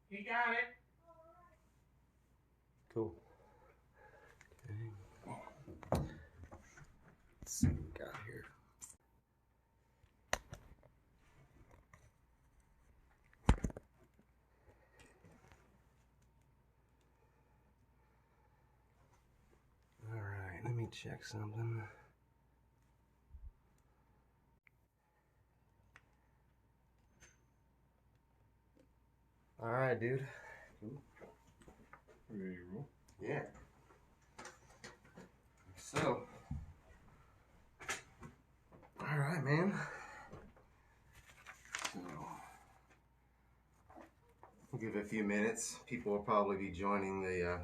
You got it. Cool. Okay. Let's see what we got here. All right, let me check something. All right, dude. Ready to roll? Yeah. So, all right, man. So, we'll give it a few minutes. People will probably be joining the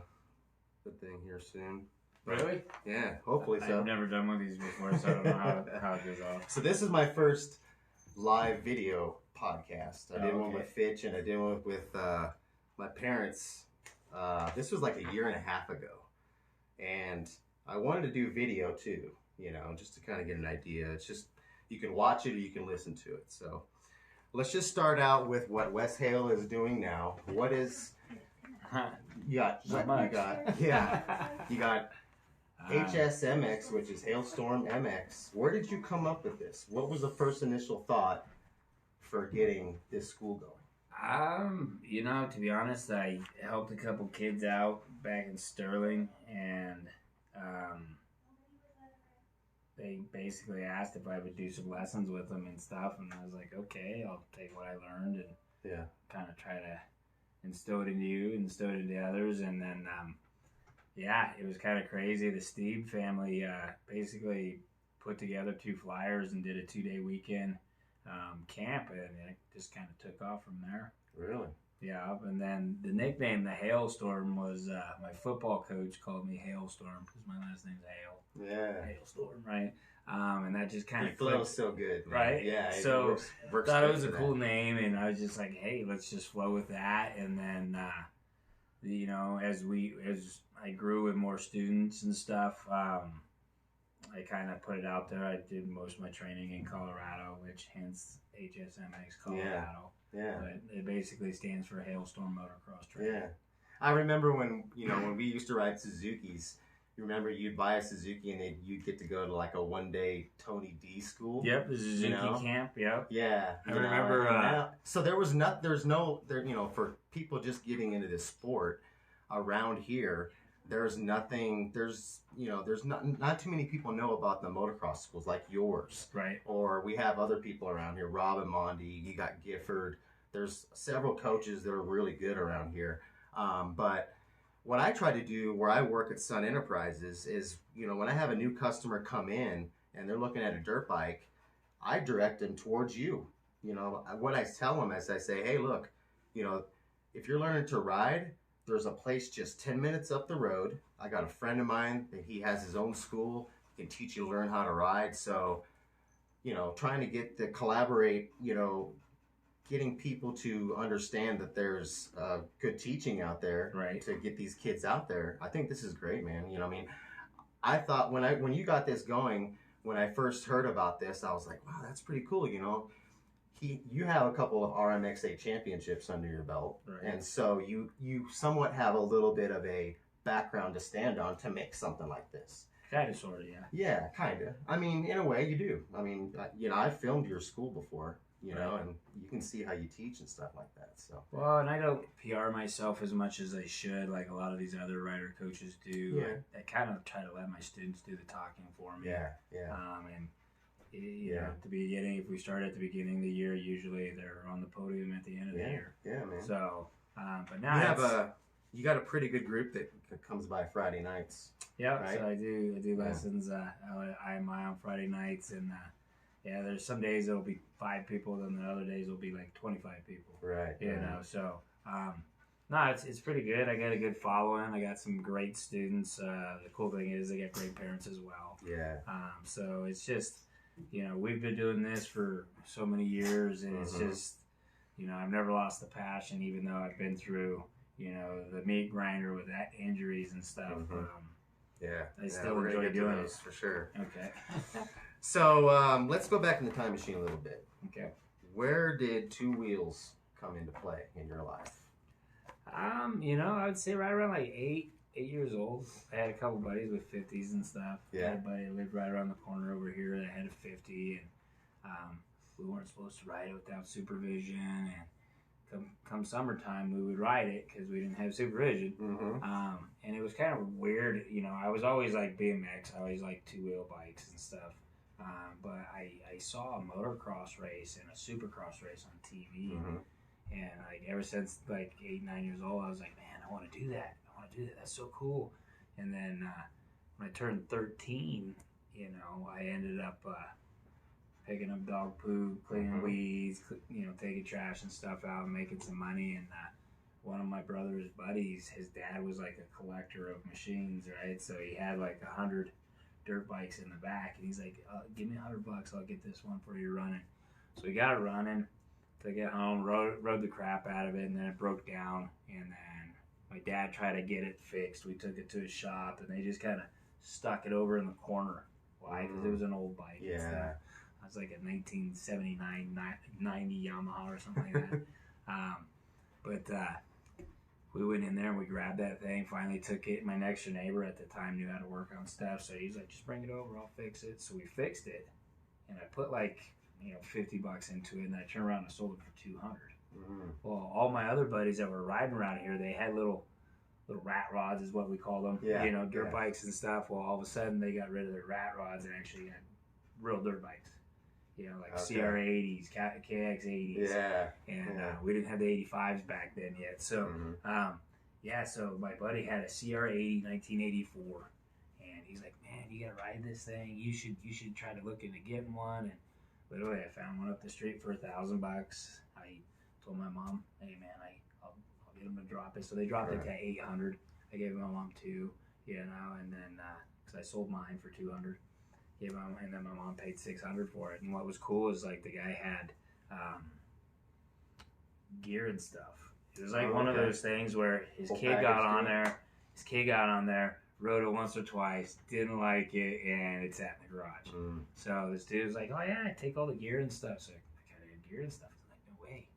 thing here soon. Really? Yeah, hopefully so. I've never done one of these before, so I don't know how it goes off. So this is my first live video podcast. I did one okay. with Fitch, and I did one with my parents. This was like a year and a half ago, and I wanted to do video too, you know, just to kind of get an idea. It's just, you can watch it or you can listen to it. So let's just start out with what Wes Hale is doing now. What is, you got, you got HSMX, which is Hailstorm MX. Where did you come up with this? What was the first initial thought for getting this school going? You know, to be honest, I helped a couple kids out back in Sterling, and they basically asked if I would do some lessons with them and stuff, and I was like, okay, I'll take what I learned and kind of try to instill it into you, instill it into others, and then yeah, it was kind of crazy. The Steve family basically put together 2 flyers and did a 2-day weekend camp, and it just kind of took off from there. Really? Yeah, and then the nickname, the Hailstorm, was my football coach called me Hailstorm because my last name's Hale. Yeah. Hailstorm, right? And that just kind of flows so good, man. right? Yeah. So works thought it was a cool name, and I was just like, hey, let's just flow with that. And then, you know, as I grew with more students and stuff, I kind of put it out there. I did most of my training in Colorado, which hence HSMX Colorado. Yeah. But it basically stands for Hailstorm Motocross training. Yeah. I remember when we used to ride Suzukis, you remember you'd buy a Suzuki and you'd get to go to like a 1-day Tony D school. Yep, the Suzuki camp. Yep. Yeah. I remember. So there's no, you know, for people just getting into this sport around here, there's nothing, there's not too many people know about the motocross schools like yours. Right. Or we have other people around here, Rob and Mondi, you got Gifford. There's several coaches that are really good around here. But what I try to do where I work at Sun Enterprises is, you know, when I have a new customer come in and they're looking at a dirt bike, I direct them towards you. You know, what I tell them is I say, hey, look, you know, if you're learning to ride, there's a place just 10 minutes up the road. I got a friend of mine that he has his own school. He can teach you to learn how to ride. So, you know, trying to get to collaborate, you know, getting people to understand that there's good teaching out there to get these kids out there. I think this is great, man. You know, I mean, I thought when you got this going, when I first heard about this, I was like, wow, that's pretty cool. You know, you have a couple of RMXA championships under your belt, and so you somewhat have a little bit of a background to stand on to make something like this. Kind of, sort of, yeah. Yeah, kind of. I mean, in a way, you do. I mean, you know, I've filmed your school before. You know, and you can see how you teach and stuff like that. So well, and I don't PR myself as much as I should, like a lot of these other rider coaches do. Yeah. I kind of try to let my students do the talking for me. Yeah. And you know, at the beginning, if we start at the beginning of the year, usually they're on the podium at the end of the year. Yeah, man. So, but now you got a pretty good group that comes by Friday nights. Yeah, right? So I do lessons. I'm on Friday nights, and yeah, there's some days it'll be 5 people, then the other days it'll be like 25 people. Right. You know, so no, it's pretty good. I got a good following. I got some great students. The cool thing is they got great parents as well. Yeah. So it's just, you know, we've been doing this for so many years, and it's just, you know, I've never lost the passion, even though I've been through, you know, the meat grinder with that injuries and stuff. I still enjoy doing it for sure. Okay. So let's go back in the time machine a little bit. Okay. Where did 2 wheels come into play in your life? You know, I would say right around like 8 years old. I had a couple buddies with 50s and stuff. Yeah. I had a buddy that lived right around the corner over here that had a 50, and we weren't supposed to ride it without supervision. And come summertime, we would ride it because we didn't have supervision. And it was kind of weird. You know, I was always like BMX. I always liked two-wheel bikes and stuff. But I saw a motocross race and a supercross race on TV. And like ever since like 8, 9 years old, I was like, man, I want to do that. That's so cool. And then when I turned 13, you know, I ended up picking up dog poop, cleaning weeds, you know, taking trash and stuff out and making some money. And one of my brother's buddies, his dad was like a collector of machines, right? So he had like 100 dirt bikes in the back. And he's like, give me $100, I'll get this one for you running. So we got it running. Took it home, rode the crap out of it, and then it broke down. And then my dad tried to get it fixed. We took it to his shop, and they just kind of stuck it over in the corner. Why? Because it was an old bike. Yeah. It was like a 1979, 90 Yamaha or something like that. But we went in there and we grabbed that thing, finally took it. My next door neighbor at the time knew how to work on stuff, so he's like, just bring it over, I'll fix it. So we fixed it, and I put like, you know, $50 into it, and I turned around and sold it for $200. Well, all my other buddies that were riding around here, they had little rat rods, is what we call them. You know, dirt bikes and stuff. Well, all of a sudden they got rid of their rat rods and actually got real dirt bikes. You know, like CR80s, KX80s. And we didn't have the 85s back then yet. So, so my buddy had a CR80 1984, and he's like, man, you gotta ride this thing. You should try to look into getting one. And literally, I found one up the street for $1,000. I told my mom, "Hey man, I'll get them to drop it." So they dropped it to $800. I gave my mom $2, you know, and then because I sold mine for $200, and then my mom paid $600 for it. And what was cool is like the guy had gear and stuff. It was like one of those things where his kid got on there. Rode it once or twice, didn't like it, and it sat in the garage. So this dude was like, oh yeah, I take all the gear and stuff. So I kind of had gear and stuff. I was like, no way.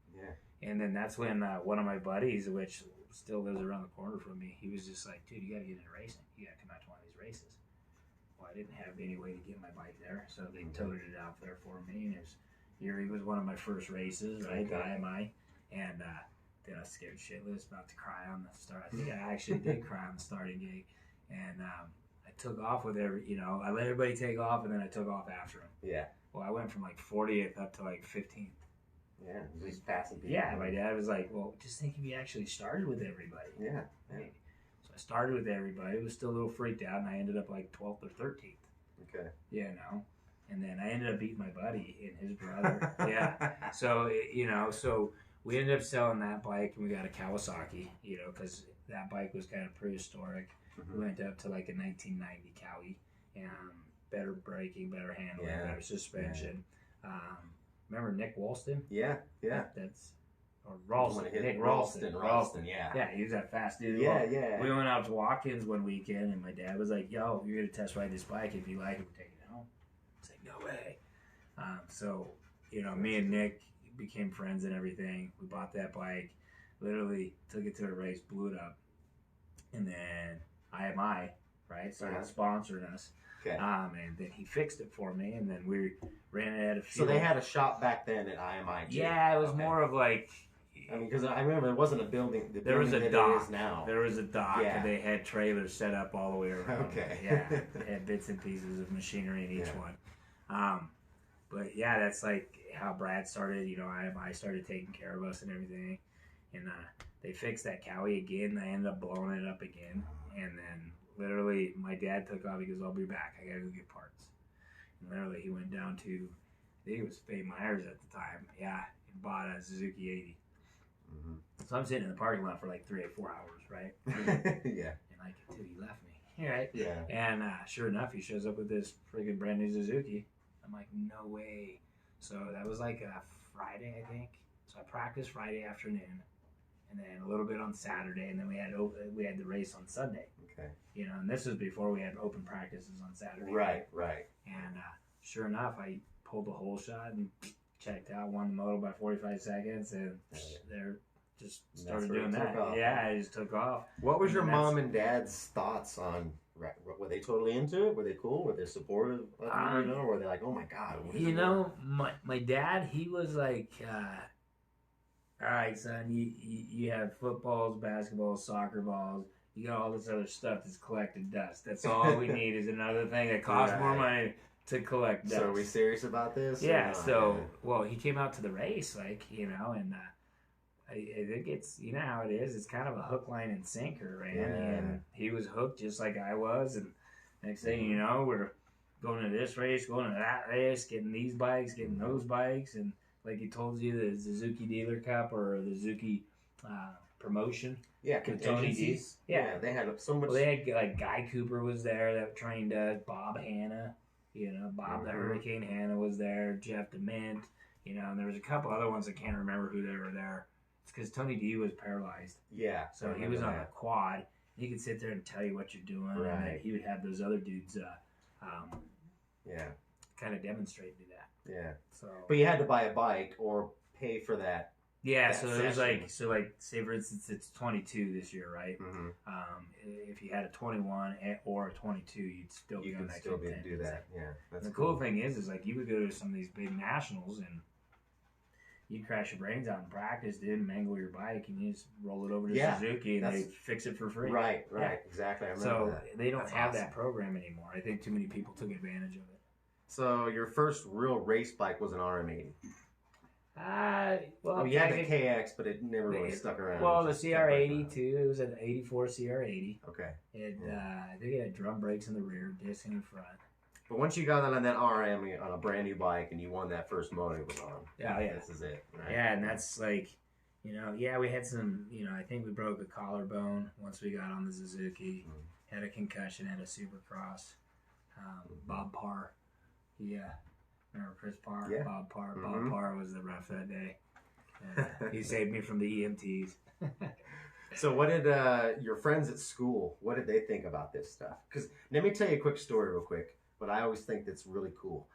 And then that's when one of my buddies, which still lives around the corner from me, he was just like, dude, you got to get into racing. You got to come out to one of these races. Well, I didn't have any way to get my bike there, so they toted it out there for me. And Erie was one of my first races, right, the IMI. And then I was scared shitless, about to cry on the start. I think I actually did cry on the starting gate. And I took off with I let everybody take off, and then I took off after them. Well, I went from like 40th up to like 15th. Just passing people. My dad was like, well, just think if you actually started with everybody. Right? So I started with everybody. Was still a little freaked out, and I ended up like 12th or 13th. You know, and then I ended up beating my buddy and his brother. So, so we ended up selling that bike, and we got a Kawasaki, you know, because that bike was kind of prehistoric. We went up to like a 1990 Cowie, and better braking, better handling, better suspension. Remember Nick Walston? That's Nick Ralston. Yeah, he was that fast dude. We went out to Watkins one weekend, and my dad was like, "Yo, you're gonna test ride this bike. If you like it, we're taking it home." It's like, no way. So, you know, me and Nick became friends and everything. We bought that bike, literally took it to a race, blew it up, and then IMI, right, started sponsoring us. And then he fixed it for me, and then we ran it at a few. So they had a shop back then at IMI too? Yeah, it was more of like... I mean, because I remember there wasn't a building. There was a dock. It is now. There was a dock, and they had trailers set up all the way around. They had bits and pieces of machinery in each one. But yeah, that's like how Brad started. You know, IMI started taking care of us and everything. And they fixed that Cowie again. I ended up blowing it up again. And then literally my dad took off. He goes, I'll be back. I got to go get parts. And literally he went down to, I think it was Faye Myers at the time. And bought a Suzuki 80. So I'm sitting in the parking lot for like 3 or 4 hours, right? And like, dude, he left me. Right? And sure enough, he shows up with this friggin' brand new Suzuki. I'm like, no way. So that was like a Friday, I think. So I practiced Friday afternoon, and then a little bit on Saturday, and then we had the race on Sunday. You know, and this was before we had open practices on Saturday. Right. And sure enough, I pulled the whole shot and checked out, won the moto by 45 seconds, and there, just started doing that. Yeah, I just took off. What was your mom and dad's thoughts on? Were they totally into it? Were they cool? Were they supportive? Or were they like, oh my god? My dad, he was like, all right, son, you have footballs, basketballs, soccer balls. You got all this other stuff that's collected dust. That's all we need is another thing that costs more money to collect dust. So are we serious about this? Yeah. Well, he came out to the race, like, and I think it's, how it is. It's kind of a hook, line, and sinker, man. Yeah. And he was hooked just like I was. And next thing you know, we're going to this race, going to that race, getting these bikes, getting those bikes. And like he told you, the Suzuki Dealer Cup or the Suzuki promotion. Yeah, contingencies. Yeah, they had so much. Well, they had, like, Guy Cooper was there that trained us, Bob Hanna. Bob the Hurricane Hanna was there, Jeff DeMint, and there was a couple other ones I can't remember who they were there. It's because Tony D was paralyzed. Yeah. So he was on a quad. He could sit there and tell you what you're doing. Right. And he would have those other dudes kind of demonstrate to that. Yeah. So. But you had to buy a bike or pay for that. Yeah, so it was like, say for instance, it's 22 this year, right? Mm-hmm. If you had a 21 or a 22, you'd still be on that. You could still do that, yeah. That's the cool thing is like you would go to some of these big nationals and you'd crash your brains out in practice, dude, mangle your bike, and you just roll it over to Suzuki and they fix it for free. Right, exactly. I remember that. They don't have that program anymore. I think too many people took advantage of it. So your first real race bike was an RM80. Well, you had the KX, but it never really stuck around. Well, the CR80 too. It was an '84 CR80. Okay. I think it had drum brakes in the rear, disc in the front. But once you got on that RM on a brand new bike and you won that first moto, it was on. Yeah. This is it. Right? Yeah, and that's like, we had some. I think we broke a collarbone once we got on the Suzuki. Mm-hmm. Had a concussion, had a Supercross. Bob Parr. Yeah. Remember Chris Parr? Yeah. Bob Parr. Mm-hmm. Bob Parr was the ref that day. He saved me from the EMTs. So what did your friends at school, what did they think about this stuff? Because let me tell you a quick story real quick, but I always think that's really cool.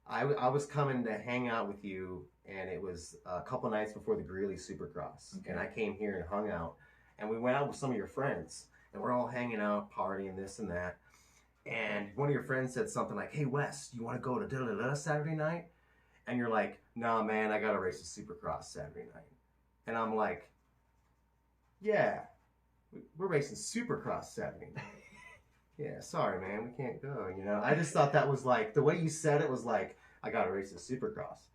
I was coming to hang out with you, and it was a couple nights before the Greeley Supercross. Okay. And I came here and hung out, and we went out with some of your friends, and we're all hanging out, partying, this and that. And one of your friends said something like, hey, Wes, you want to go to da-da-da Saturday night? And you're like, nah, man, I got to race a Supercross Saturday night. And I'm like, yeah, we're racing Supercross Saturday night. Yeah, sorry, man, we can't go, I just thought that was like, the way you said it was like, I got to race a Supercross.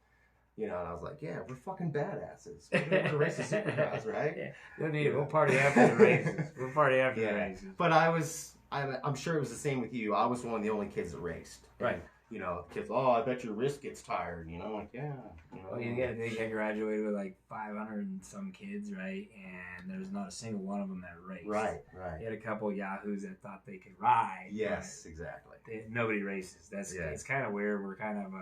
And I was like, yeah, we're fucking badasses. We're going to race a Supercross, right? Yeah, don't need it. We'll party after the races. We'll party after the races. But I'm sure it was the same with you. I was one of the only kids that raced. Right. Kids, I bet your wrist gets tired. Like, yeah. Well, you got to think I graduated with like 500 and some kids, right? And there was not a single one of them that raced. Right. You had a couple of yahoos that thought they could ride. Yes, exactly. Nobody races. It's kind of weird. We're kind of,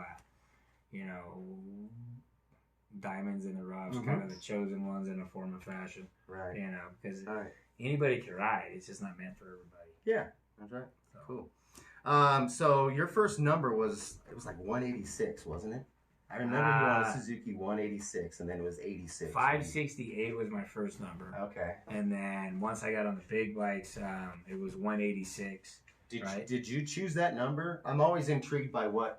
diamonds in the rough, kind of the chosen ones in a form of fashion. Right. Because anybody can ride. It's just not meant for everybody. Yeah, that's right. So. Cool. So your first number was 186, wasn't it? I remember you on a Suzuki 186, and then it was 86. 568 was my first number. Okay. And then once I got on the big bikes, it was 186. Did you choose that number? I'm always intrigued by why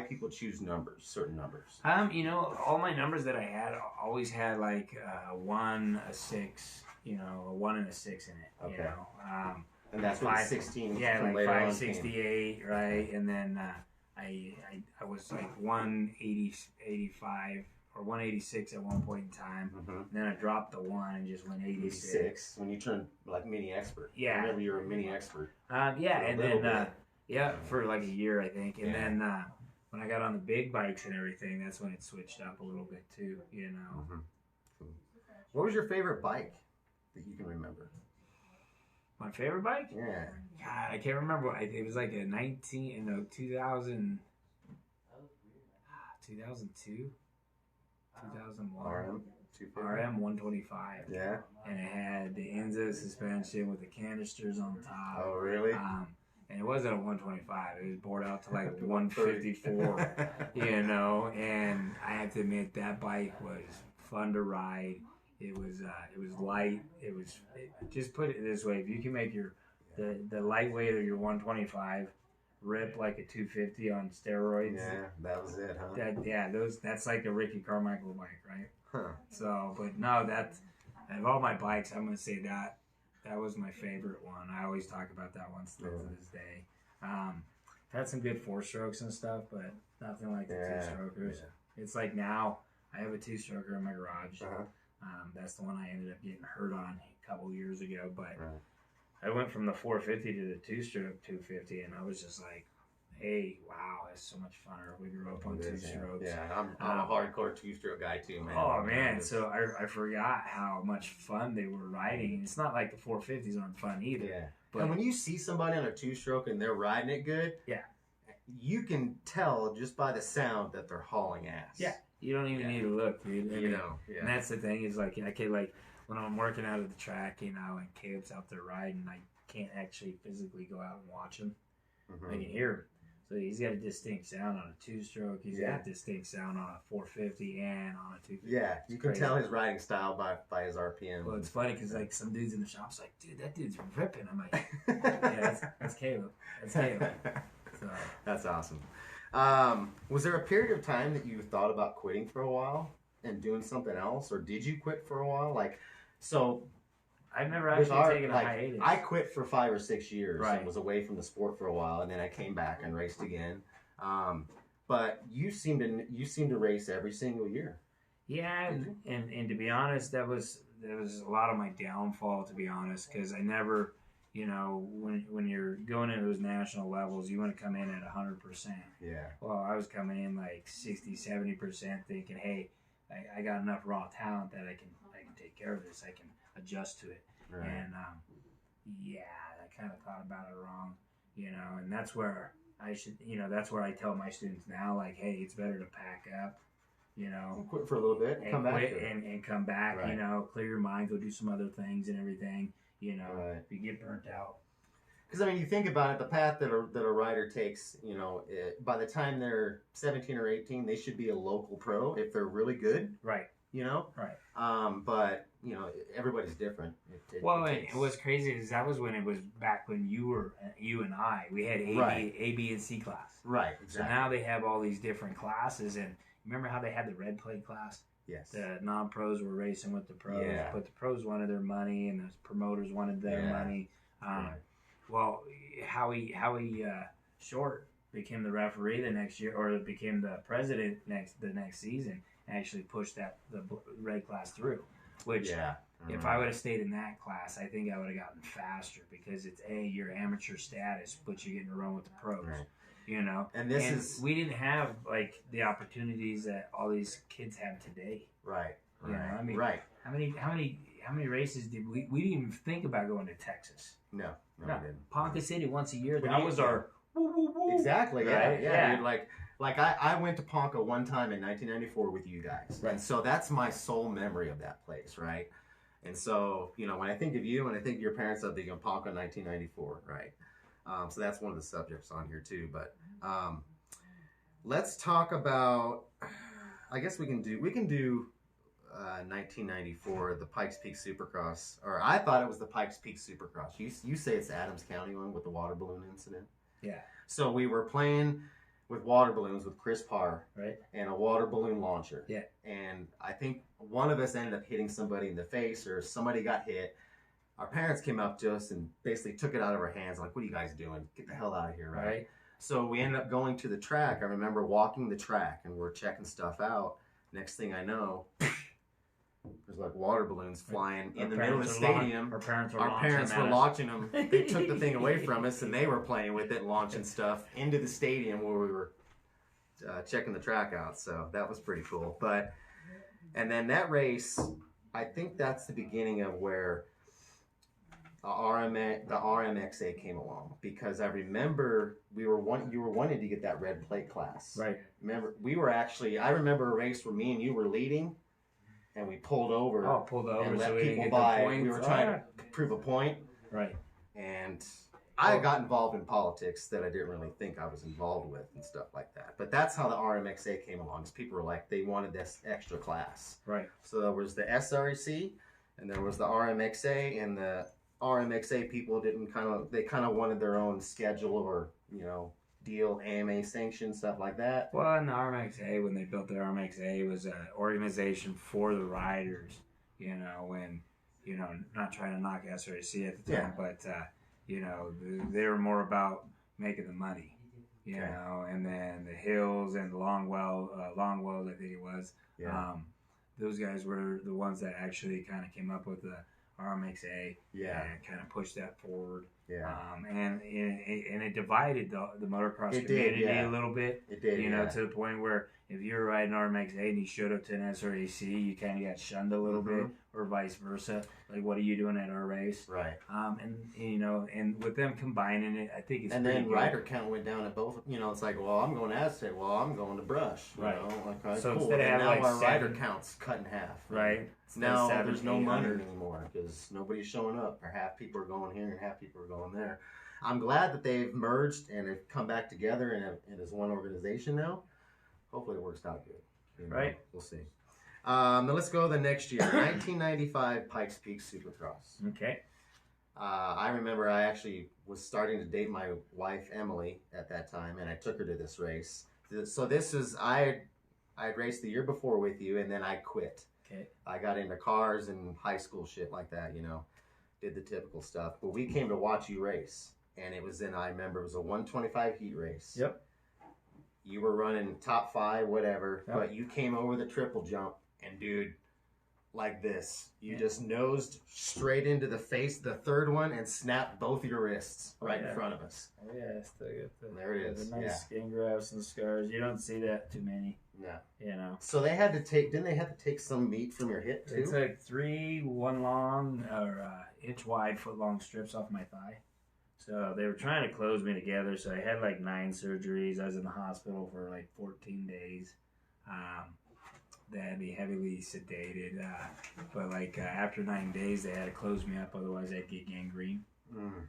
people choose certain numbers. All my numbers that I had always had like a 1, a 6, a 1 and a 6 in it. Okay. And that's what 16. Yeah, like 568, right? And then I was like 185 or 186 at one point in time. Mm-hmm. And then I dropped the 1 and just went 86. When you turned like mini expert. Yeah. I remember you were a mini expert. For like a year, I think. And then when I got on the big bikes and everything, that's when it switched up a little bit too, Mm-hmm. What was your favorite bike that you can remember? My favorite bike? Yeah. God, I can't remember. It was like a 2000, 2002, 2001. RM 125. Yeah. And it had the Enzo suspension with the canisters on top. Oh, really? And it wasn't a 125. It was bored out to like 154, and I have to admit that bike was fun to ride. It was light. Just put it this way: if you can make the lightweight of your 125 rip like a 250 on steroids. Yeah, that was it, huh? That's like a Ricky Carmichael bike, right? Huh. So, but no, that's of all my bikes, I'm gonna say that was my favorite one. I always talk about that one still to this day. I've had some good 4-strokes and stuff, but nothing like the 2-strokers. Yeah. It's like now I have a 2-stroker in my garage. That's the one I ended up getting hurt on a couple years ago, but. I went from the 450 to the 2-stroke 250, and I was just like, "Hey, wow, that's so much funner." We grew up on 2-strokes. Yeah, I'm a hardcore 2-stroke guy too, man. Oh man, so I forgot how much fun they were riding. It's not like the 450s aren't fun either. Yeah, but and when you see somebody on a 2-stroke and they're riding it good, you can tell just by the sound that they're hauling ass. Yeah, you don't even need to look, dude. And that's the thing is like I can like. When I'm working out at the track, and Caleb's out there riding, I can't actually physically go out and watch him. I can hear him. So he's got a distinct sound on a 2-stroke. He's got a distinct sound on a 450 and on a 250. Yeah, you can tell his riding style by his RPM. Well, it's funny because like some dudes in the shop's like, "Dude, that dude's ripping." I'm like, "Yeah, that's Caleb. That's Caleb." So. That's awesome. Was there a period of time that you thought about quitting for a while and doing something else, or did you quit for a while? So I've never actually taken a hiatus. I quit for 5 or 6 years and was away from the sport for a while, and then I came back and raced again. But you seem to race every single year. Yeah, and to be honest, that was a lot of my downfall, to be honest, because I never, when you're going into those national levels, you want to come in at 100%. Yeah. Well, I was coming in like 60, 70%, thinking, hey, I got enough raw talent that I can take care of this. I can adjust to it. Right. And I kind of thought about it wrong, and that's where I should, that's where I tell my students now, like, hey, it's better to pack up, quit for a little bit, come back and come back, right. Clear your mind, go do some other things and everything, right. If you get burnt out. Because, you think about it, the path that a rider takes, by the time they're 17 or 18, they should be a local pro if they're really good. Right. Right. But, everybody's different. What's crazy is that was when it was back when you and I, we had A, B, and C class. Right, exactly. So now they have all these different classes, and remember how they had the red plate class? Yes. The non-pros were racing with the pros, but the pros wanted their money, and the promoters wanted their money. Right. Well, Howie Short became the referee the next year, or became the president the next season, and actually pushed the red class through. Which, if I would have stayed in that class, I think I would have gotten faster because it's your amateur status, but you're getting to run with the pros. Right. And we didn't have like the opportunities that all these kids have today. Right. Right. How many races did we didn't even think about going to Texas? No, we didn't. Ponca City once a year. That was our woo, woo, woo. Exactly. Yeah. Dude, like I went to Ponca one time in 1994 with you guys, right. And so that's my sole memory of that place, right? And so when I think of you and I think of your parents, I think of Ponca 1994, right? So that's one of the subjects on here too. But let's talk about. I guess we can do 1994, the Pikes Peak Supercross, or I thought it was the Pikes Peak Supercross. You say it's the Adams County one with the water balloon incident. Yeah. So we were playing with water balloons with Chris Parr, right, and a water balloon launcher. Yeah. And I think one of us ended up hitting somebody in the face, or somebody got hit. Our parents came up to us and basically took it out of our hands, like, "What are you guys doing? Get the hell out of here!" Right. So we ended up going to the track. I remember walking the track, and we're checking stuff out. Next thing I know, there's like water balloons flying in the middle of the stadium. Our parents were launching them. They took the thing away from us, and they were playing with it, launching stuff into the stadium where we were checking the track out. So that was pretty cool. And then that race, I think that's the beginning of where the RMXA came along, because I remember you were wanting to get that red plate class. Right. Remember, I remember a race where me and you were leading, and we pulled over. And let people by. We were trying to prove a point. Right. And I got involved in politics that I didn't really think I was involved with and stuff like that. But that's how the RMXA came along. Is people were like, they wanted this extra class. Right. So there was the SREC and there was the RMXA, and the RMXA people they kind of wanted their own schedule or, deal, AMA sanctioned, stuff like that. Well, in the RMXA, when they built the RMXA, it was an organization for the riders, when, not trying to knock SRC at the time, but, they were more about making the money, and then the Hills and the Longwells, I think it was, those guys were the ones that actually kind of came up with the RMXA and kind of pushed that forward. Yeah. And it divided the motocross community a little bit. It did, to the point where if you were riding RMXA and you showed up to an SRAC, you kind of got shunned a little bit, or vice versa. Like, what are you doing at our race? Right. And with them combining it, I think it's and then good. Rider count went down at both. It's like, well, I'm going to Aztec. Well, I'm going to Brush. Right. Like, so cool. Instead of having now like our rider counts cut in half. Right. Now there's no money anymore because nobody's showing up, or half people are going here and half people are going there. I'm glad that they've merged and have come back together and as one organization now. Hopefully it works out good. Right. We'll see. Now let's go the next year, 1995 Pikes Peak Supercross. Okay. I remember I actually was starting to date my wife Emily at that time, and I took her to this race. So this is I raced the year before with you, and then I quit. Okay. I got into cars and high school shit like that, did the typical stuff. But we came to watch you race, and I remember it was a 125 heat race. Yep. You were running top 5, whatever, yep. But you came over the triple jump, and dude, like this, you just nosed straight into the face, the third one, and snapped both your wrists right in front of us. Oh yeah, I still got there it is. The nice skin grafts and scars. You don't see that too many. No. So they had to didn't they have to take some meat from your hip too? They took 3 1 inch wide, foot long strips off my thigh. So they were trying to close me together. So I had like 9 surgeries. I was in the hospital for like 14 days. They had me heavily sedated. But like after 9 days, they had to close me up. Otherwise, I'd get gangrene.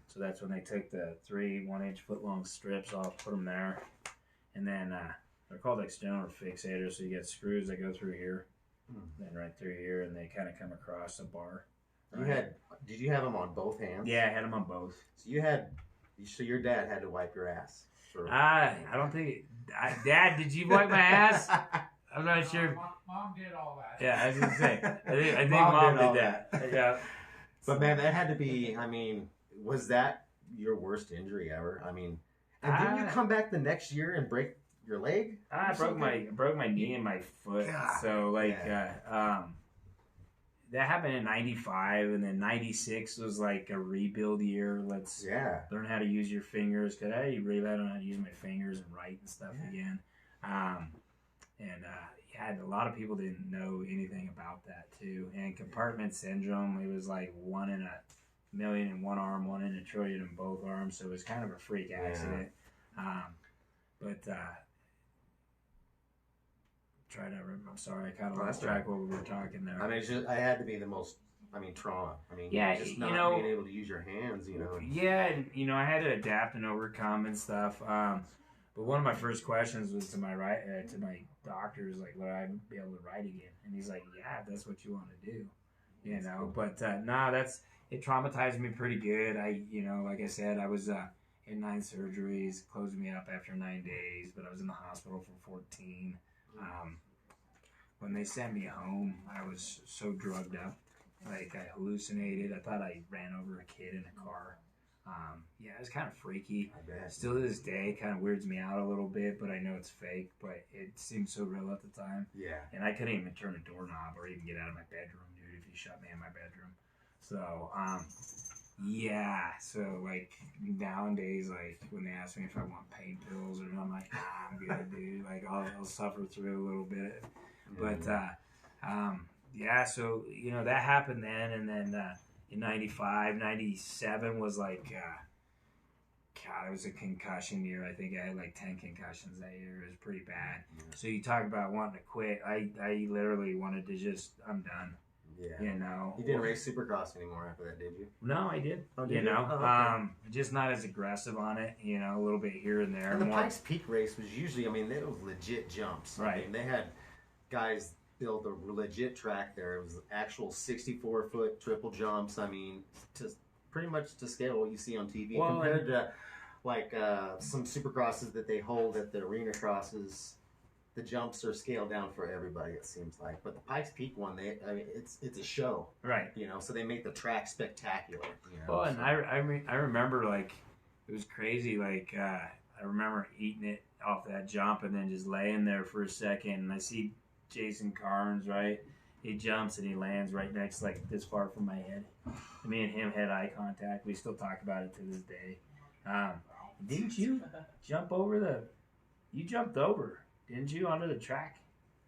So that's when they took the 3 1 inch foot long strips off, put them there. And then they're called external fixators. So you get screws that go through here, then right through here, and they kind of come across the bar. Did you have them on both hands? Yeah, I had them on both. So your dad had to wipe your ass. I don't think. Dad, did you wipe my ass? I'm not sure. Mom did all that. Yeah, I was gonna say. I think Mom did that. Yeah. But man, that had to be. I mean, was that your worst injury ever? I mean, and didn't you come back the next year and break your leg? I broke my knee and my foot. God. So like, that happened in '95, and then '96 was like a rebuild year. Let's learn how to use your fingers, because I really learned how to use my fingers and write and stuff again. A lot of people didn't know anything about that too. And compartment syndrome, it was like 1 in a million in one arm, 1 in a trillion in both arms. So it was kind of a freak accident. Try to remember. I'm sorry, I kind of lost track what we were talking there. I mean, I had to be the most. I mean, trauma. I mean, just not being able to use your hands. Yeah, and I had to adapt and overcome and stuff. But one of my first questions was to my doctor, is like, "Will I be able to ride again?" And he's like, "Yeah, if that's what you want to do." Cool. But it traumatized me pretty good. Like I said, I was in 9 surgeries, closed me up after 9 days, but I was in the hospital for 14. When they sent me home, I was so drugged up. Like, I hallucinated. I thought I ran over a kid in a car. It was kind of freaky. Still to this day, kind of weirds me out a little bit, but I know it's fake, but it seemed so real at the time. Yeah. And I couldn't even turn a doorknob or even get out of my bedroom, dude, if you shut me in my bedroom. So, so like nowadays, like when they ask me if I want pain pills, or I'm like, I'm good, dude. Like I'll suffer through a little bit, but so that happened then, and then in 95, 97 was like, it was a concussion year. I think I had like 10 concussions that year. It was pretty bad. So you talk about wanting to quit. I literally wanted to I'm done. Yeah. You know. You didn't race Supercross anymore after that, did you? No, I did. Oh, you know, okay. just not as aggressive on it. You know, a little bit here and there. And the Pikes Peak race was usually, I mean, it was legit jumps. Right. I mean, they had guys build a legit track there. It was actual 64-foot triple jumps. I mean, to pretty much to scale what you see on TV compared to like some Supercrosses that they hold at the arena crosses. The jumps are scaled down for everybody, it seems like. But the Pikes Peak one, I mean, it's a show, right? You know, so they make the track spectacular. You know, well, and I remember like it was crazy. Like I remember eating it off that jump and then just laying there for a second, and I see Jason Carnes, right? He jumps and he lands right next, like this far from my head. Me and him had eye contact. We still talk about it to this day. Didn't you jump over you jumped over, didn't you, onto the track?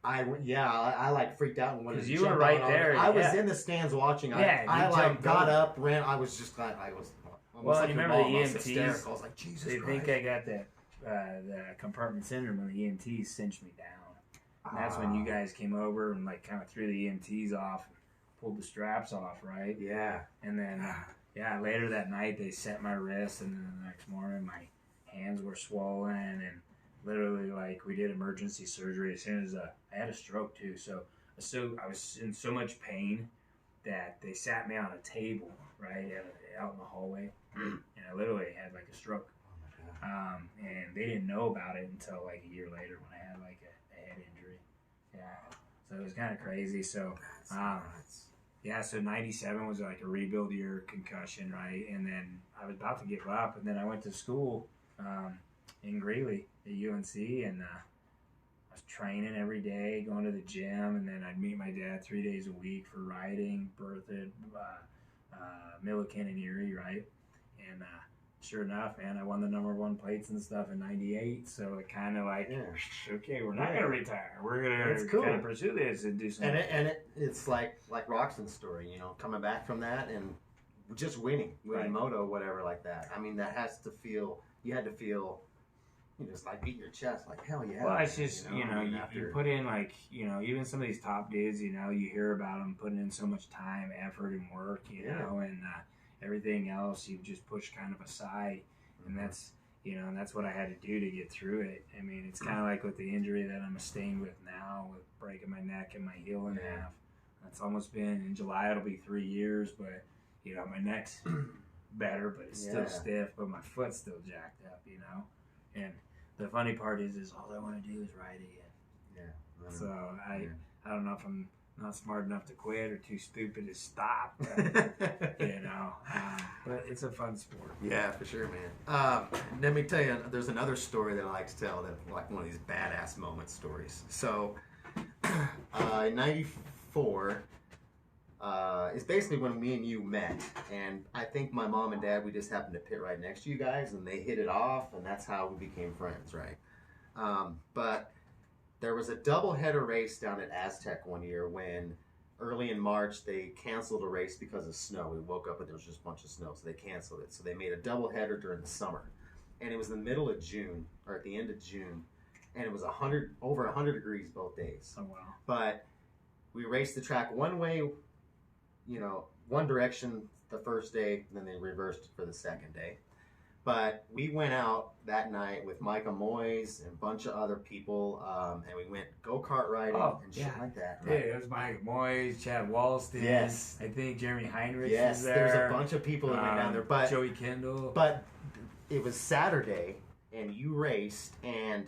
I like freaked out and wanted to you jump were right on there. I was in the stands watching. I like got up, ran. I was just I was. Well, like you remember the EMTs? Hysterical. I was like, Jesus They Christ. think I got the compartment syndrome when the EMTs cinched me down. And that's when you guys came over and like kind of threw the EMTs off, and pulled the straps off, right? Yeah. And then later that night they set my wrist, and then the next morning my hands were swollen, and literally like we did emergency surgery as soon as I had a stroke too. So I was in so much pain that they sat me on a table right out in the hallway, and I literally had like a stroke. And they didn't know about it until like a year later when I had like a head injury. Yeah, so it was kind of crazy. So so 97 was like a rebuild year, concussion, right? And then I was about to give up, and then I went to school in Greeley at UNC, and I was training every day, going to the gym, and then I'd meet my dad 3 days a week for riding, Berthoud, Milliken, and Erie, right? And sure enough, man, I won the #1 plates and stuff in '98. So it kind of like, okay, we're not gonna retire. We're gonna kind of pursue this and do something. And it's like Roxon's story, you know, coming back from that and just winning moto, whatever, like that. I mean, that has to feel. You had to feel. You just like beat your chest, like hell yeah. Well, it's just you put in like even some of these top dudes, you hear about them putting in so much time, effort, and work, know, and everything else you just push kind of aside, and that's that's what I had to do to get through it. I mean, it's kind of like with the injury that I'm stained with now, with breaking my neck and my heel in half. That's almost been in July. It'll be 3 years, but my neck's better, but it's still stiff, but my foot's still jacked up, and the funny part is all I want to do is ride again. Yeah. So I don't know if I'm not smart enough to quit or too stupid to stop. But, but it's a fun sport. Yeah, for sure, man. Let me tell you, there's another story that I like to tell, that like one of these badass moment stories. So, in '94. It's basically when me and you met, and I think my mom and dad, we just happened to pit right next to you guys, and they hit it off, and that's how we became friends, right? But there was a doubleheader race down at Aztec one year when early in March they canceled a race because of snow. We woke up and there was just a bunch of snow, so they canceled it. So they made a doubleheader during the summer, and it was the middle of June, or at the end of June, and it was over 100 degrees both days. Oh wow! But we raced the track one way. One direction the first day, and then they reversed for the second day. But we went out that night with Micah Moyes and a bunch of other people, and we went go-kart riding and shit like that. Right? Yeah, it was Micah Moyes, Chad Walston. Yes. I think Jeremy Heinrich was there. There's a bunch of people that went down there. But Joey Kendall. But it was Saturday, and you raced, and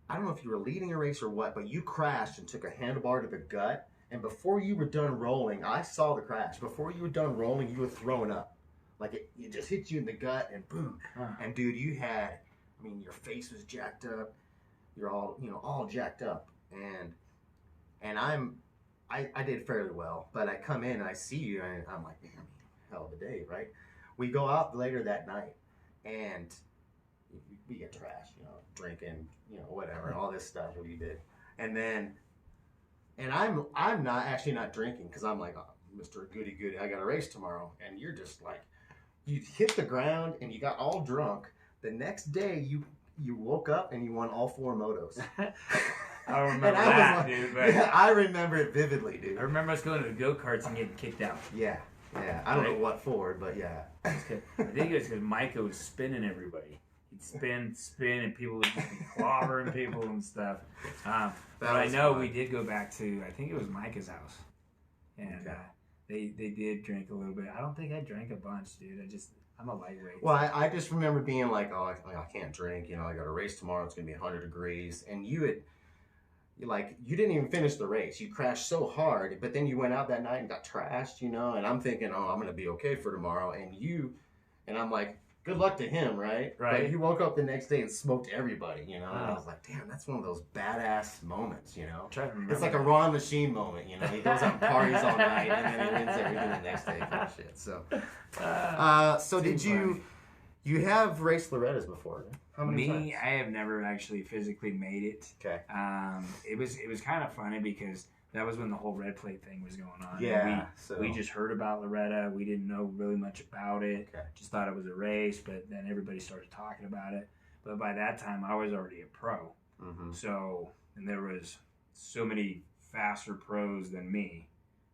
I don't know if you were leading a race or what, but you crashed and took a handlebar to the gut. And before you were done rolling, I saw the crash. Before you were done rolling, you were throwing up. Like it just hit you in the gut and boom. And dude, your face was jacked up. You're all jacked up. And I did fairly well. But I come in and I see you and I'm like, man, hell of a day, right? We go out later that night and we get trashed, drinking, whatever, all this stuff that we did. And I'm not drinking because I'm like, oh, Mr. Goody Goody, I got a race tomorrow. And you're just like, you hit the ground and you got all drunk. The next day you woke up and you won all 4 motos. I don't remember that, dude. But yeah, I remember it vividly, dude. I remember us going to the go-karts and getting kicked out. Yeah. I don't know what for, but yeah. I think it was because Micah was spinning everybody. He'd spin, and people would just be clobbering people and stuff. But I know we did go back to, I think it was Micah's house. And they did drink a little bit. I don't think I drank a bunch, dude. I'm a lightweight. Well, I just remember being like, oh, I can't drink. You know, I got a race tomorrow. It's going to be 100 degrees. And you didn't even finish the race. You crashed so hard, but then you went out that night and got trashed, you know. And I'm thinking, oh, I'm going to be okay for tomorrow. And I'm like, good luck to him, right? Right. But he woke up the next day and smoked everybody, you know. And I was like, damn, that's one of those badass moments, you know. It's like a Ron Machine moment, you know. He goes out and parties all night, and then he wins everything the next day kind of shit. So, did you have raced Loretta's before? How many times? I have never actually physically made it. Okay. It was kind of funny because that was when the whole red plate thing was going on. Yeah. We just heard about Loretta. We didn't know really much about it. Okay. Just thought it was a race, but then everybody started talking about it. But by that time, I was already a pro. Mm-hmm. So, and there was so many faster pros than me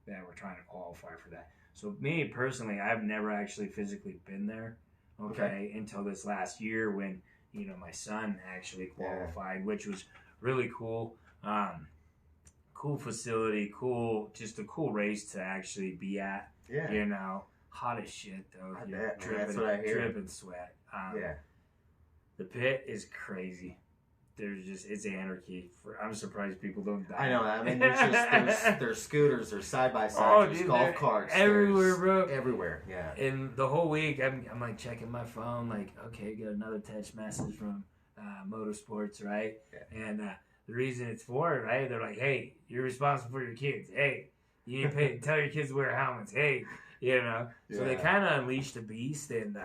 that were trying to qualify for that. So me personally, I've never actually physically been there. Okay. Until this last year when, you know, my son actually qualified, which was really cool. Cool facility, just a cool race to actually be at. Yeah. You know, hot as shit though. I bet, man. That's what I hear. Dripping sweat. Yeah. The pit is crazy. It's anarchy. I'm surprised people don't die. I know. I mean, there's scooters, there's side by side, there's golf carts, everywhere, bro. Everywhere, yeah. And the whole week, I'm like checking my phone, like, okay, got another text message from Motorsports, right? Yeah. And the reason it's for it, right? They're like, hey, you're responsible for your kids. Hey, you need to pay, tell your kids to wear helmets. Hey, you know. So they kind of unleashed a beast, and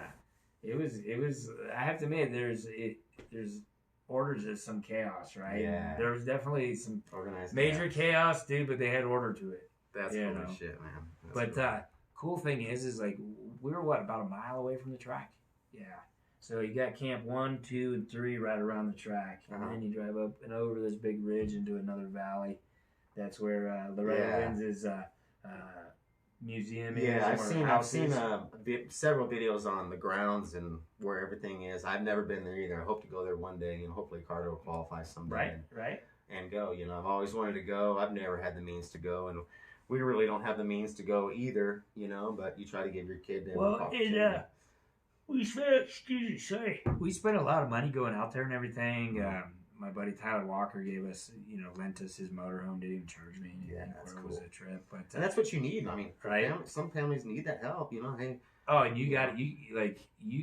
it was. I have to admit, there's orders of some chaos, right? Yeah. There was definitely some organized major chaos, dude, but they had order to it. That's cool as shit, man. But cool thing is like we were about a mile away from the track. Yeah. So you got camp 1, 2, and 3 right around the track, and then you drive up and over this big ridge into another valley. That's where Loretta Lynn's museum is. Yeah, I've seen several videos on the grounds and where everything is. I've never been there either. I hope to go there one day, and hopefully Carter will qualify someday. Right. And go. You know, I've always wanted to go. I've never had the means to go, and we really don't have the means to go either. You know, but you try to give your kid an opportunity. We spent a lot of money going out there and everything. My buddy Tyler Walker gave us, lent us his motorhome. Didn't even charge me anything. Yeah, that's cool. It was a trip, but and that's what you need. I mean, right? Some families need that help. You know, hey. Oh, and you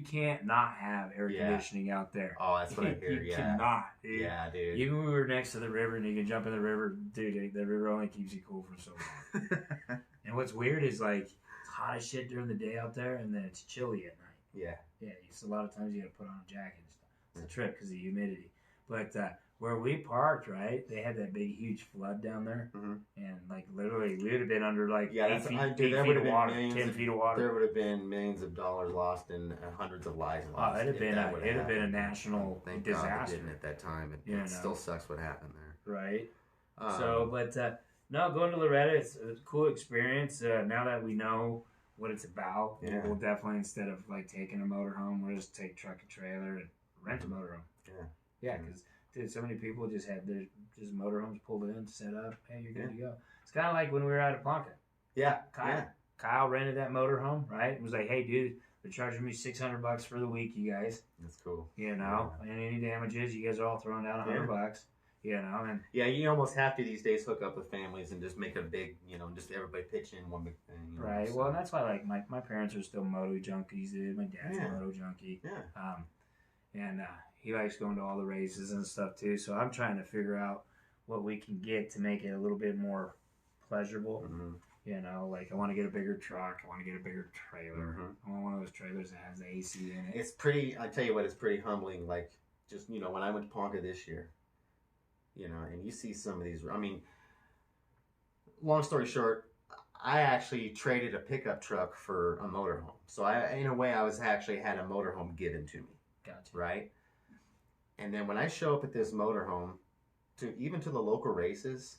can't not have air conditioning out there. Oh, that's what I hear. You cannot, dude. Yeah, dude. Even when we were next to the river and you can jump in the river, dude, the river only keeps you cool for so long. And what's weird is it's hot as shit during the day out there, and then it's chilly at night. Yeah. Yeah, a lot of times you got to put on a jacket and stuff. It's a trip because of the humidity. But where we parked, right, they had that big, huge flood down there. Mm-hmm. And, literally, we would have been under, 8 feet of water, 10 feet of water. There would have been millions of dollars lost and hundreds of lives lost. Oh, it'd have been a national disaster. God it didn't at that time. It still sucks what happened there. Right. No, going to Loretta, it's a cool experience. Now that we know what it's about, we'll definitely, instead of taking a motorhome, we'll just take truck and trailer and rent a motorhome. Yeah, because so many people just had their motorhomes pulled in, set up. Hey, you're good to go. It's kind of like when we were out at Ponca. Yeah, Kyle rented that motorhome, right? And was like, hey, dude, they're charging me $600 for the week, you guys. That's cool. And any damages, you guys are all throwing down $100. And you almost have to these days hook up with families and just make a big, just everybody pitch in one big thing. Right. So. Well, and that's why my parents are still moto junkies, dude. My dad's a moto junkie. Yeah. And he likes going to all the races and stuff too. So I'm trying to figure out what we can get to make it a little bit more pleasurable. Mm-hmm. I want to get a bigger truck. I want to get a bigger trailer. Mm-hmm. I want one of those trailers that has AC in it. It's pretty. I tell you what, it's pretty humbling. Just when I went to Ponca this year. And you see some of these. I mean, long story short, I actually traded a pickup truck for a motorhome. So in a way, I was actually had a motorhome given to me. Gotcha. Right. And then when I show up at this motorhome even to the local races.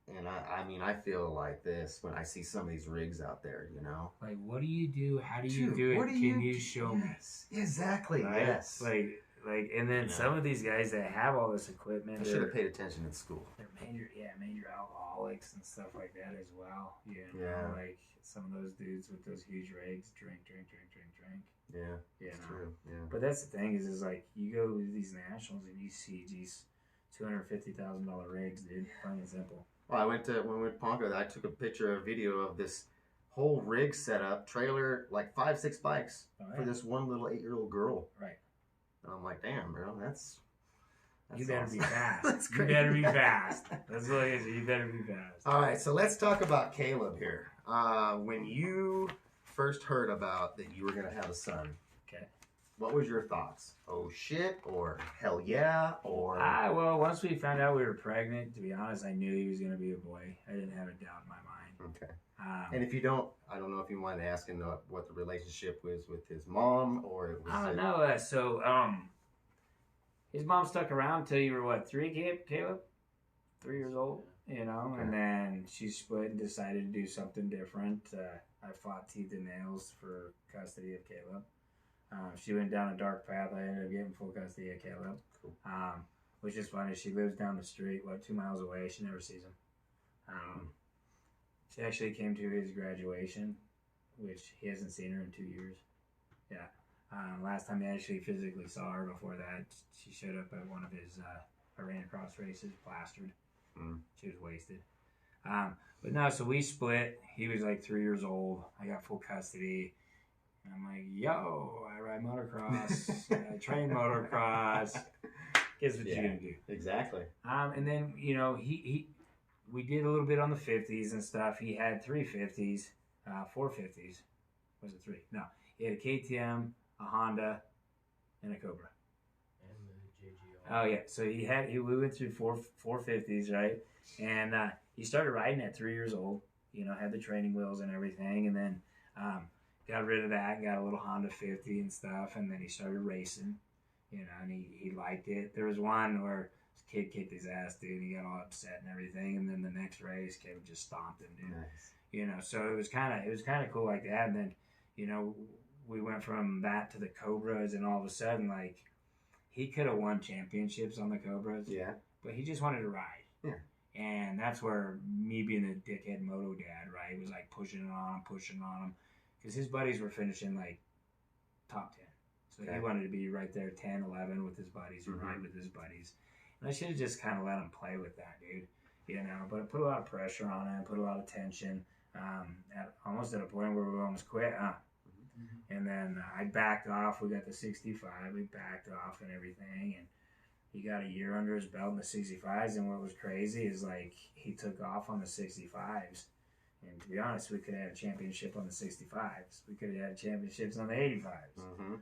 And I mean, I feel like this when I see some of these rigs out there, you know. Like, what do you do? How do you do it? Can you show me? Exactly. Right? Yes. Like, and then some of these guys that have all this equipment, I should have paid attention in school. They're major alcoholics and stuff like that as well. You know, yeah. Like some of those dudes with those huge rigs drink. Yeah, that's true. Yeah. But that's the thing is like you go to these nationals and you see these $250,000 rigs, dude. Plain and simple. Well, when we went to Ponca, I took a video of this whole rig setup, trailer, like 5-6 bikes for this one little 8-year-old girl. Right. And I'm like, damn, bro, that's you better awesome. Be fast. That's great. You better be fast. That's what it is. You better be fast. All right, so let's talk about Caleb here. When you first heard about that you were going to have a son, okay, what was your thoughts? Oh shit, or hell yeah, or well, once we found out we were pregnant, to be honest, I knew he was going to be a boy. I didn't have a doubt in my mind. Okay. And if you I don't know if you mind asking what the relationship was with his mom, or it was. I don't know. So his mom stuck around till you were what, 3, Caleb? 3 years old, you know, okay. And then she split and decided to do something different. I fought teeth and nails for custody of Caleb. She went down a dark path. I ended up getting full custody of Caleb. Cool. Which is funny. She lives down the street, 2 miles away. She never sees him. She actually came to his graduation, which he hasn't seen her in 2 years. Yeah. Last time he actually physically saw her before that, she showed up at one of his I ran across races, plastered. She was wasted. But no, so we split. He was 3 years old. I got full custody. And I'm like, yo, I ride motocross. I train motocross. Guess what you're going to do. Exactly. And then, we did a little bit on the 50s and stuff. He had 350s, 450s. Was it 3? No. He had a KTM, a Honda, and a Cobra. And the JGR. Oh, yeah. So we went through 450s, right? And he started riding at 3 years old, had the training wheels and everything. And then got rid of that and got a little Honda 50 and stuff. And then he started racing, and he liked it. There was one where this kid kicked his ass, dude. He got all upset and everything. And then the next race, Caleb just stomped him, dude. Nice. So it was kind of cool like that. And then, we went from that to the Cobras, and all of a sudden, he could have won championships on the Cobras. Yeah. But he just wanted to ride. Yeah. And that's where me being the dickhead moto dad, right, was pushing on him. Because his buddies were finishing top 10. So he wanted to be right there 10, 11 with his buddies, or ride with his buddies. And I should have just kind of let him play with that, dude. But it put a lot of pressure on him, put a lot of tension, almost at a point where we almost quit. And then I backed off. We got the 65. We backed off and everything. And he got a year under his belt in the 65s. And what was crazy is he took off on the 65s. And to be honest, we could have had a championship on the 65s. We could have had championships on the 85s.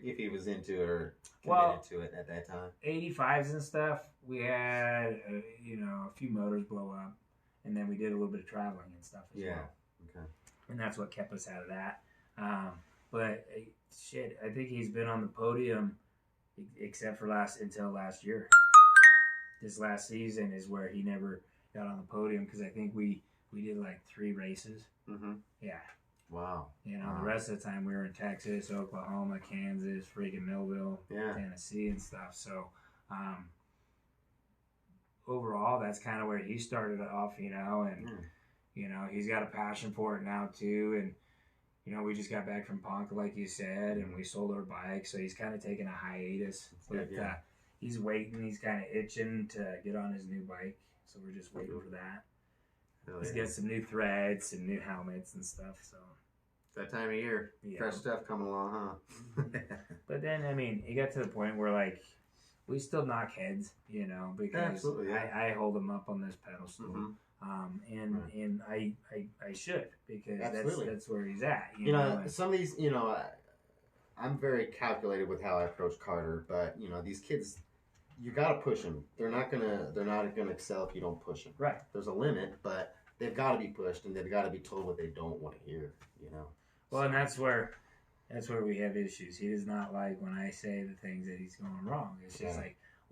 If he was into it or committed to it at that time. 85s and stuff, we had, a few motors blow up. And then we did a little bit of traveling and stuff as well. Okay. And that's what kept us out of that. But shit, I think he's been on the podium except for until last year. This last season is where he never got on the podium because I think we did 3 races. Yeah. Wow. The rest of the time we were in Texas, Oklahoma, Kansas, freaking Millville, Tennessee and stuff. So overall, that's kind of where he started off, and he's got a passion for it now too. And we just got back from Ponca, like you said, and we sold our bike, so he's kind of taking a hiatus. But he's waiting. He's kind of itching to get on his new bike, so we're just waiting for that. He's got some new threads and new helmets and stuff. So that time of year, fresh stuff coming along, huh? But then, it got to the point where we still knock heads, because I hold him up on this pedestal. And I should, because that's where he's at. Some of these, I'm very calculated with how I approach Carter, but these kids, you gotta push them. They're not gonna excel if you don't push them. Right. There's a limit, but they've got to be pushed and they've got to be told what they don't want to hear. Well, and that's where we have issues. He does not like when I say the things that he's going wrong. It's just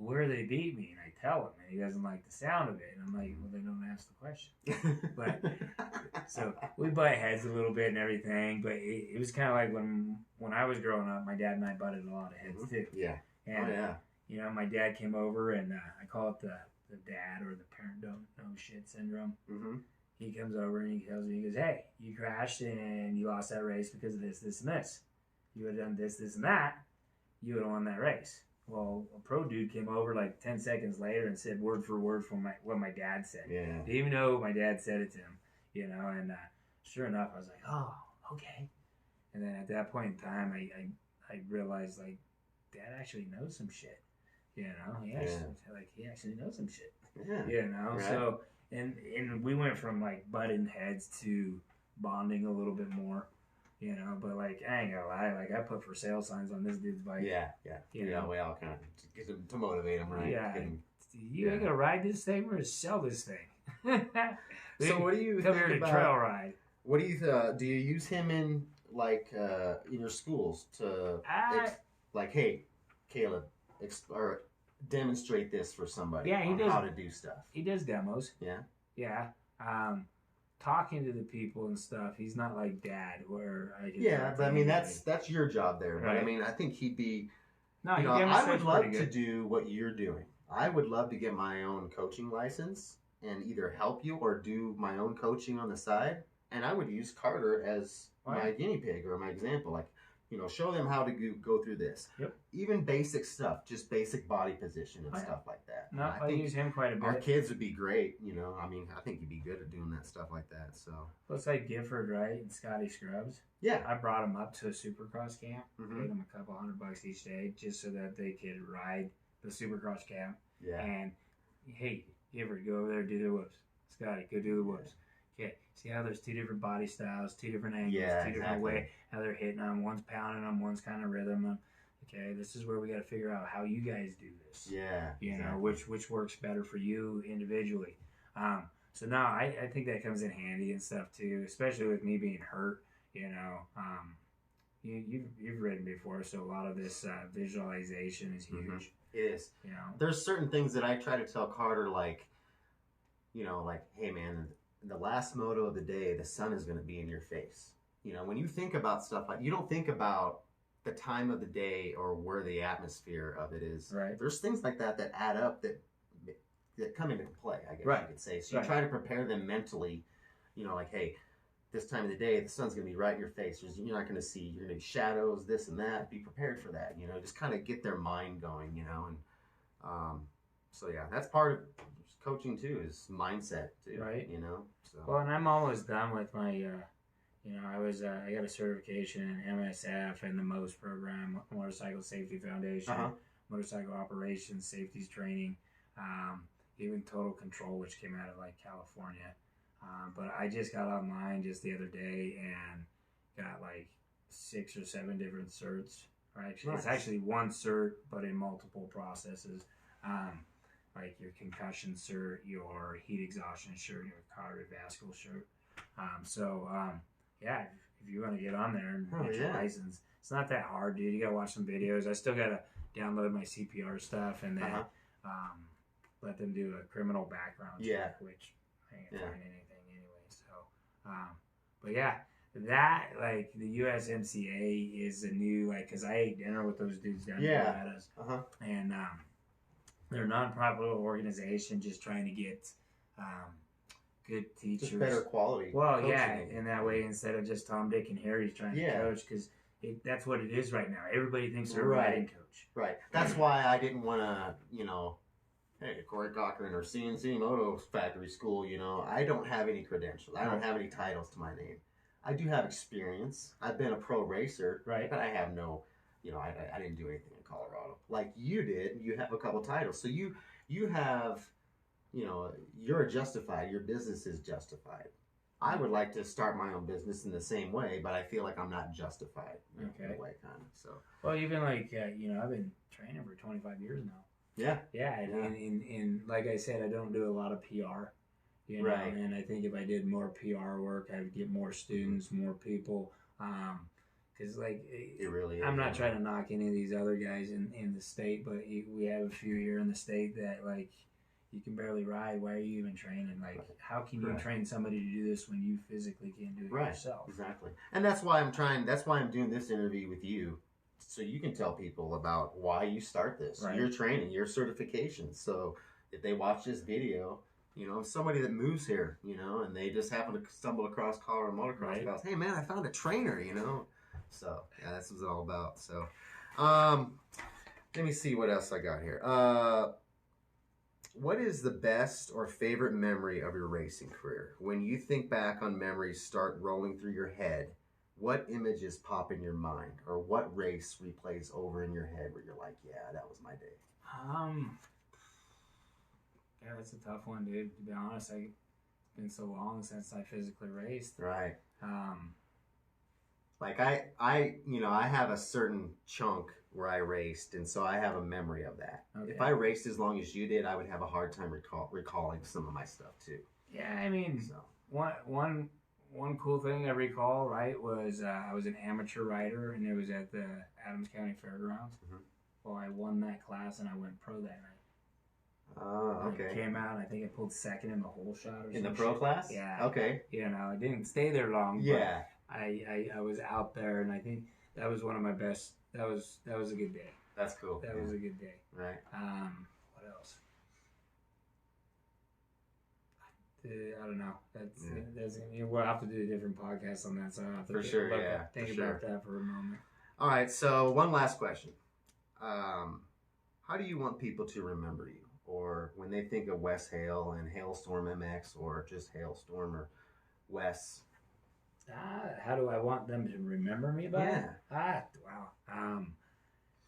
where they beat me, and I tell him, and he doesn't like the sound of it, and I'm like, well, they don't ask the question. But so we butt heads a little bit and everything, but it was kind of like when I was growing up, my dad and I butted a lot of heads too. Yeah. And you know, my dad came over, and I call it the dad or the parent don't know shit syndrome. Mm-hmm. He comes over and he tells me, he goes, hey, you crashed and you lost that race because of this, this, and this. You would have done this, this, and that, you would have won that race. Well, a pro dude came over like 10 seconds later and said word for word from what my dad said. Yeah. Didn't even know my dad said it to him, you know, and sure enough, I was like, oh, okay. And then at that point in time, I realized, like, Dad actually knows some shit, you know? He actually knows some shit, you know? Right. So, and we went from, like, butting heads to bonding a little bit more. You know, but like I ain't gonna lie, like I put for sale signs on this dude's bike. Yeah. You know, we all kind of get him to motivate him, right? Yeah. You ain't gonna ride this thing, we're gonna sell this thing. So what do you come think here to about, trail ride? What do you use him in like in your schools to like, hey, Caleb, or demonstrate this for somebody? Yeah, he does how to do stuff. He does demos. Yeah. Talking to the people and stuff, he's not like Dad where I can but I mean that's your job there. Right. But I mean I think he'd be no, you know, I would love to do what you're doing. I would love to get my own coaching license and either help you or do my own coaching on the side. And I would use Carter as my guinea pig or my example. Like, you know, show them how to go through this. Yep. Even basic stuff, just basic body position and stuff like that. No, I use him quite a bit. Our kids would be great, you know. I mean, I think he'd be good at doing that stuff like that. So. Well, it's like Gifford, right? And Scotty Scrubs. Yeah. I brought him up to a Supercross camp. Mm-hmm. Paid him a couple $100 each day just so that they could ride the Supercross camp. Yeah. And, hey, Gifford, go over there, do the whoops. Scotty, go do the whoops. Okay, see how there's two different body styles, two different angles, two different ways, how they're hitting them. One's pounding them, one's kind of rhythm them. Okay, this is where we got to figure out how you guys do this. Yeah. You know, which works better for you individually. So now I think that comes in handy and stuff too, especially with me being hurt. You know, you've ridden before, so a lot of this visualization is huge. Mm-hmm. It is. You know, there's certain things that I try to tell Carter, like, you know, like, hey man, the last moto of the day, the sun is going to be in your face. You know, when you think about stuff like, you don't think about the time of the day or where the atmosphere of it is. Right. There's things like that add up that come into play, I guess you could say. So you try to prepare them mentally, you know, like, hey, this time of the day, the sun's going to be right in your face. You're not going to see, you're going to be shadows, this and that. Be prepared for that, you know, just kind of get their mind going, you know. And so, yeah, that's part of coaching too, is mindset too, right? You know. So. Well, and I'm almost done with my, you know, I got a certification in MSF and the MOST program, Motorcycle Safety Foundation, Motorcycle Operations Safety Training, even Total Control, which came out of like California. But I just got online just the other day and got like 6 or 7 different certs. Right, it's actually one cert, but in multiple processes. Like your concussion cert, your heat exhaustion cert, your cardiovascular cert. Yeah, if you want to get on there and get your license, it's not that hard, dude. You got to watch some videos. I still got to download my CPR stuff and then let them do a criminal background check, which I ain't find anything anyway. So, but yeah, that, like, the USMCA is a new, like, because I ate dinner with those dudes down here at us. And, they're a non-profit organization just trying to get good teachers. Just better quality. Well, yeah, in that way, instead of just Tom, Dick, and Harry's trying to coach, because that's what it is right now. Everybody thinks they're a riding coach. Right. That's why I didn't want to, you know, hey, Corey Cochran or CNC Moto Factory School, you know, I don't have any credentials. I don't have any titles to my name. I do have experience. I've been a pro racer, but I have no, you know, I didn't do anything in Colorado like you did. You have a couple titles, so you have, you know, you're justified. Your business is justified. I would like to start my own business in the same way, but I feel like I'm not justified in a way, kind of. So, well, even like you know, I've been training for 25 years now. Yeah. And like I said, I don't do a lot of PR. You know, and I think if I did more PR work, I would get more students, more people. Because like it really is. I'm not trying to knock any of these other guys in the state, but we have a few here in the state that like you can barely ride. Why are you even training? Like, how can you train somebody to do this when you physically can't do it yourself? Exactly. And that's why I'm doing this interview with you, so you can tell people about why you start this, your training, your certification. So if they watch this video, you know, somebody that moves here, you know, and they just happen to stumble across Colorado Motocross, goes, hey man, I found a trainer, you know. So yeah, that's what it's all about. So let me see what else I got here. What is the best or favorite memory of your racing career? When you think back on memories start rolling through your head, what images pop in your mind, or what race replays over in your head where you're like, yeah, that was my day? Yeah, that's a tough one, dude. To be honest, it's been so long since I physically raced. Right. Like I have a certain chunk where I raced, and so I have a memory of that. Okay. If I raced as long as you did, I would have a hard time recalling some of my stuff too. Yeah, I mean, one cool thing I recall, right, was I was an amateur rider, and it was at the Adams County Fairgrounds. Mm-hmm. Well, I won that class, and I went pro that night. Oh, okay. I came out, I think I pulled second in the whole shot or something. In the pro class? Yeah. Okay. You know, I didn't stay there long. Yeah. But I was out there, and I think that was one of my best. That was a good day. That's cool. That was a good day. Right. What else? I don't know. That's we'll have to do a different podcast on that. So I'll have to think about that for a moment. All right. So one last question. How do you want people to remember you, or when they think of Wes Hale and Hailstorm MX, or just Hailstorm or Wes? How do I want them to remember me by it? Wow.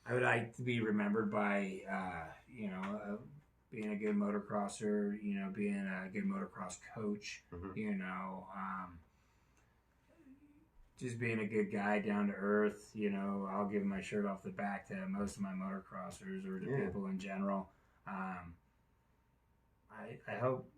I would like to be remembered by, being a good motocrosser, you know, being a good motocross coach, mm-hmm. you know, just being a good guy, down to earth. You know, I'll give my shirt off the back to most of my motocrossers or to people in general. I hope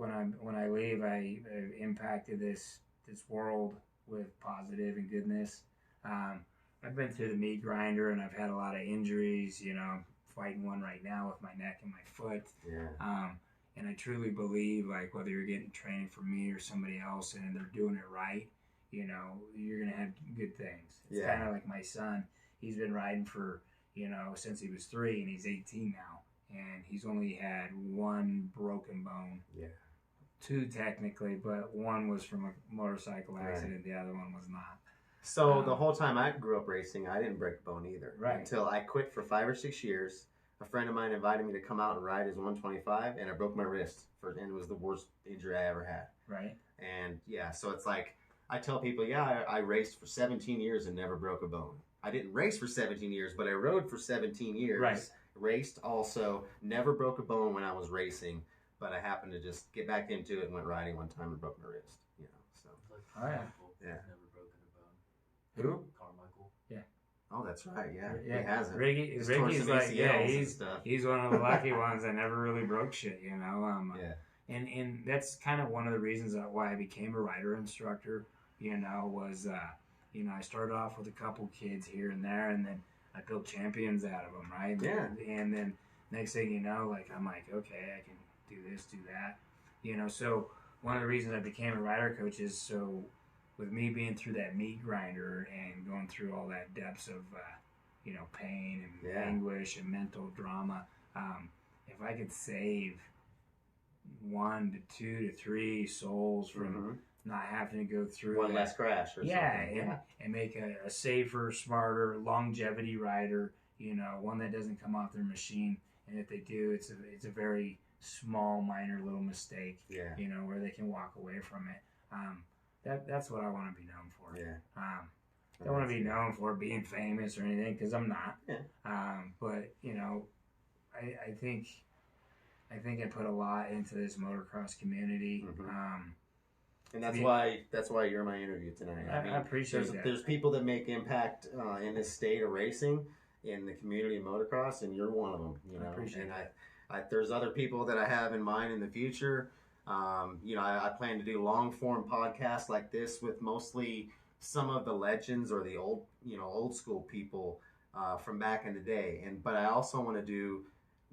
when I leave, I've impacted this world with positive and goodness. I've been through the meat grinder, and I've had a lot of injuries. You know, I'm fighting one right now with my neck and my foot. Yeah. And I truly believe, like, whether you're getting training from me or somebody else, and they're doing it right, you know, you're gonna have good things. It's kind of like my son. He's been riding for, you know, since he was 3, and he's 18 now, and he's only had one broken bone. Yeah. 2 technically, but one was from a motorcycle accident. The other one was not. So the whole time I grew up racing, I didn't break a bone either. Right. Until I quit for 5 or 6 years. A friend of mine invited me to come out and ride his 125, and I broke my wrist. And it was the worst injury I ever had. Right. And so it's like, I tell people, I raced for 17 years and never broke a bone. I didn't race for 17 years, but I rode for 17 years. Right. Raced also, never broke a bone when I was racing. But I happened to just get back into it and went riding one time and broke my wrist. You know, so. Like never broken a bone. Who? Carmichael. Yeah. Oh, that's right. Yeah. He hasn't. Ricky's like, he's one of the lucky ones that never really broke shit. You know. And that's kind of one of the reasons why I became a rider instructor. You know, was I started off with a couple kids here and there, and then I built champions out of them, right? Yeah. And then next thing you know, like, I'm like, okay, I can do this, do that, you know. So one of the reasons I became a rider coach is so, with me being through that meat grinder and going through all that depths of pain and anguish and mental drama, if I could save 1 to 2 to 3 souls from not having to go through one less crash or something, and make a safer, smarter, longevity rider, you know, one that doesn't come off their machine, and if they do, it's a very small, minor little mistake, you know, where they can walk away from it. That's what I want to be known for. I don't want to be known for being famous or anything, because I'm not. But you know, I think I put a lot into this motocross community. And that's why you're my interview tonight. I appreciate that. There's people that make impact in this state of racing, in the community of motocross, and you're one of them. You know, I appreciate that. There's other people that I have in mind in the future. I plan to do long form podcasts like this with mostly some of the legends or the old school people from back in the day. But I also want to do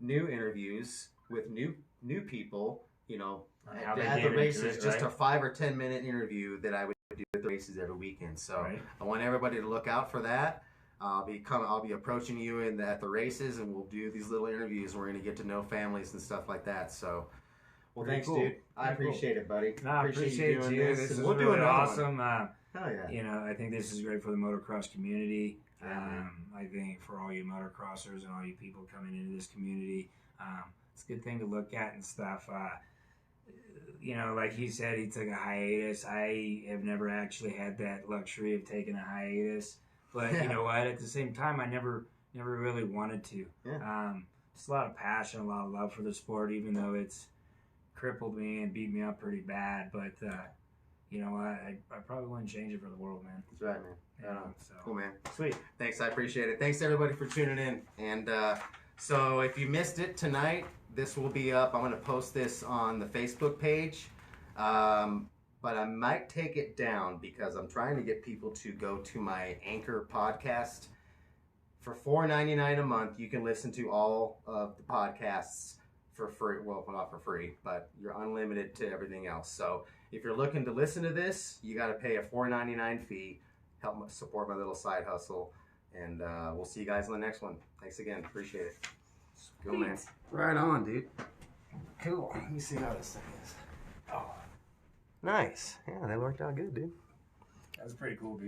new interviews with new people, at the races, it, just right? a 5 or 10 minute interview that I would do at the races every weekend. So Right. I want everybody to look out for that. I'll be approaching you at the races, and we'll do these little interviews. We're going to get to know families and stuff like that. So, well, Pretty thanks, cool. dude. I appreciate it, buddy. No, I appreciate you doing you. this. This And is we'll do really another one. awesome. Hell yeah. I think this is great for the motocross community. Yeah, I think for all you motocrossers and all you people coming into this community, it's a good thing to look at and stuff. Like he said, he took a hiatus. I have never actually had that luxury of taking a hiatus. But you know what? At the same time, I never really wanted to. Yeah. Just a lot of passion, a lot of love for the sport, even though it's crippled me and beat me up pretty bad. But you know what? I probably wouldn't change it for the world, man. That's right, man. So Cool, man. sweet. Thanks, I appreciate it. Thanks, everybody, for tuning in. And so if you missed it tonight, this will be up. I'm going to post this on the Facebook page. But I might take it down because I'm trying to get people to go to my Anchor podcast. For $4.99 a month, you can listen to all of the podcasts for free. Well, not for free, but you're unlimited to everything else. So if you're looking to listen to this, you got to pay a $4.99 fee. Help support my little side hustle. And we'll see you guys in the next one. Thanks again. Appreciate it. Go, man. Right on, dude. Cool. Let me see how this thing is. Oh. Nice. Yeah, that worked out good, dude. That was pretty cool, dude.